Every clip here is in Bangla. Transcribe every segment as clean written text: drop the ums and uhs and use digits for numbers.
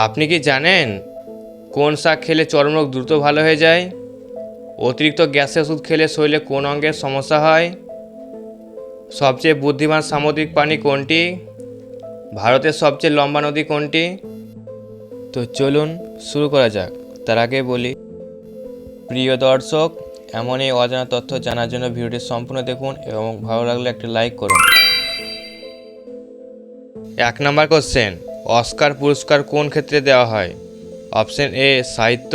আপনি কি জানেন কোন শাক খেলে চর্মরোগ দ্রুত ভালো হয়ে যায়? অতিরিক্ত গ্যাসের ওষুধ খেলে শরীরে কোন অঙ্গের সমস্যা হয়? সবচেয়ে বুদ্ধিমান সামুদ্রিক প্রাণী কোনটি? ভারতের সবচেয়ে লম্বা নদী কোনটি? তো চলুন শুরু করা যাক। তার আগে বলি, প্রিয় দর্শক, এমন এই অজানা তথ্য জানার জন্য ভিডিওটি সম্পূর্ণ দেখুন এবং ভালো লাগলে একটা লাইক করুন। 1 নম্বর কোশ্চেন, অস্কার পুরস্কার কোন ক্ষেত্রে দেওয়া হয়? অপশন এ সাহিত্য,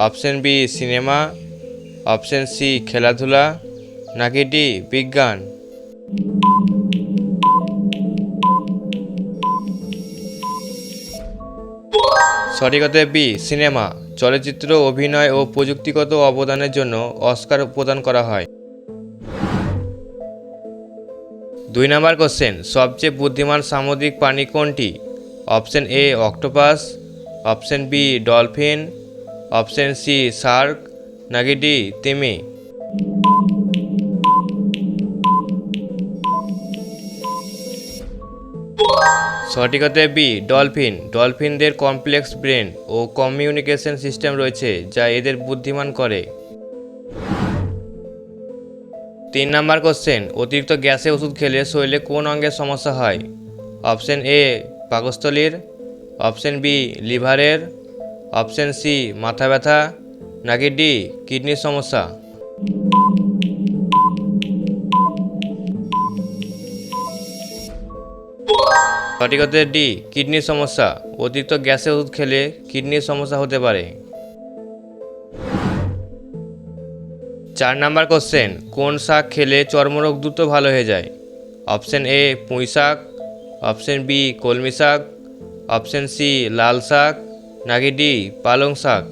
option B cinema, option C খেলাধুলা, নাকি ডি বিজ্ঞান? সঠিক উত্তর বি সিনেমা। চলচ্চিত্র, অভিনয় ও প্রযুক্তিগত অবদানের জন্য অস্কার প্রদান করা হয়। 2 নম্বর কোশ্চেন, সবচেয়ে বুদ্ধিমান সামুদ্রিক প্রাণী কোনটি? Option A octopus, option B dolphin, option C shark, নাকি ডি তিমি? সঠিক উত্তর বি ডলফিন। ডলফিনদের কমপ্লেক্স ব্রেন ও কমিউনিকেশন সিস্টেম রয়েছে যা এদের বুদ্ধিমান করে। 3 নম্বর কোশ্চেন, অতিরিক্ত গ্যাসে ওষুধ খেলে শরীরে কোন অঙ্গের সমস্যা হয়? অপশন এ পাকস্থলীর, অপশন বি লিভারের, অপশন সি মাথা ব্যথা, নাকি ডি কিডনির সমস্যা? সঠিক উত্তর ডি কিডনির সমস্যা। অতিরিক্ত গ্যাসে ওষুধ খেলে কিডনির সমস্যা হতে পারে। 4 নম্বর কোশ্চেন, কোন শাক খেলে চর্মরোগ দ্রুত ভালো হয়ে যায়? অপশন এ পুঁই শাক, অপশন বি কলমি শাক, অপশন সি লাল শাক, নাকি ডি পালং শাক?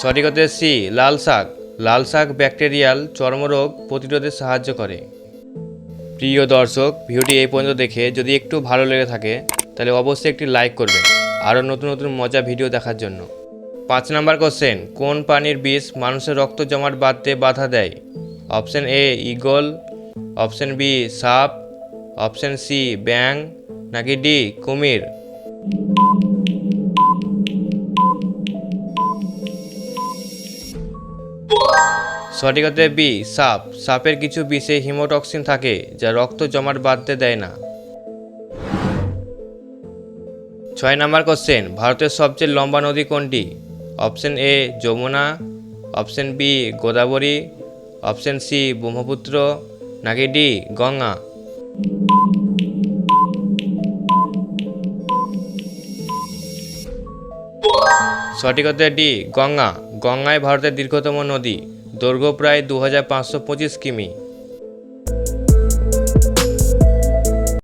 সঠিক উত্তর সি লাল শাক। লাল শাক ব্যাকটেরিয়াল চর্মরোগ প্রতিরোধে সাহায্য করে। প্রিয় দর্শক, ভিডিওটি এই পর্যন্ত দেখে যদি একটু ভালো লেগে থাকে তাহলে অবশ্যই একটি লাইক করবেন আরও নতুন নতুন মজা ভিডিও দেখার জন্য। 5 নম্বর কোশ্চেন, কোন প্রাণীর বিষ মানুষের রক্ত জমাট বাঁধতে বাধা দেয়? Option A eagle, option B সাপ, অপশন সি ব্যাং, নাকি ডি কুমির? সঠিক উত্তর বি সাপ। সাপের কিছু বিষে হিমোটক্সিন থাকে যা রক্ত জমাট বাঁধতে দেয় না। 6 নম্বর কোশ্চেন, ভারতের সবচেয়ে লম্বা নদী কোনটি? Option A Yamuna, option B Godavari, option C Brahmaputra, নাকি ডি গঙ্গা? সঠিক উত্তর ডি গঙ্গা। গঙ্গায় ভারতের দীর্ঘতম নদী, দৈর্ঘ্য প্রায় 2525 কিমি।